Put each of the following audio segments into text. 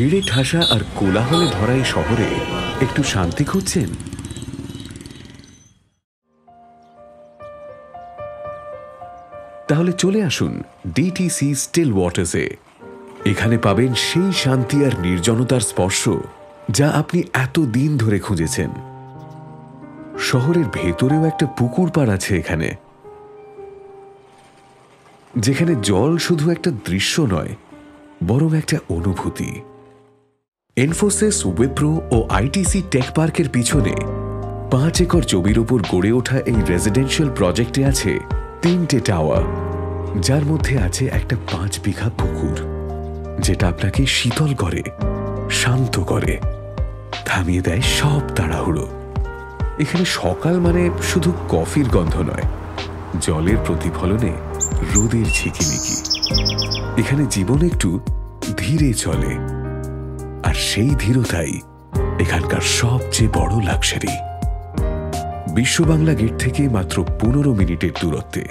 ভিড়ে ঠাসা আর কোলাহলে ভরা এই শহরে একটু শান্তি খুঁজছেন? তাহলে চলে আসুন ডিটিসি স্টিল ওয়াটার্সে। এখানে পাবেন সেই শান্তি আর নির্জনতার স্পর্শ যা আপনি এতদিন ধরে খুঁজেছেন। শহরের ভেতরেও একটা পুকুর পাড় আছে এখানে, যেখানে জল শুধু একটা দৃশ্য নয়, বরং একটা অনুভূতি। ইনফোসিস, উইপ্রো ও আইটিসি টেক পার্কের পিছনে 5 একর জমির উপর গড়ে ওঠা এই রেসিডেন্সিয়াল প্রজেক্টে আছে 3টে টাওয়ার, যার মধ্যে আছে একটা 5 বিঘা পুকুর, যেটা আপনাকে শীতল করে, শান্ত করে, থামিয়ে দেয় সব তাড়াহুড়ো। এখানে সকাল মানে শুধু কফির গন্ধ নয়, জলের প্রতিফলনে রোদের ঝিকিমিকি। এখানে জীবন একটু ধীরে চলে, আর সেই ধীরতাই এখানকার সবচেয়ে বড় লাক্সারি। বিশ্ব বাংলা গেট থেকে মাত্র 15 মিনিটের দূরত্বে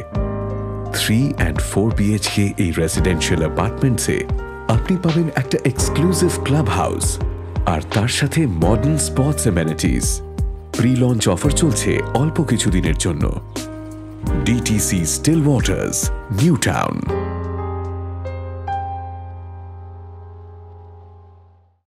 3 and 4 BHK এই রেসিডেন্সিয়াল অ্যাপার্টমেন্টসে আপনি পাবেন একটা এক্সক্লুসিভ ক্লাব হাউস আর তার সাথে modern sports amenities. Pre launch offer চলছে অল্প কিছু দিনের জন্য। DTC Steel Waters, New town.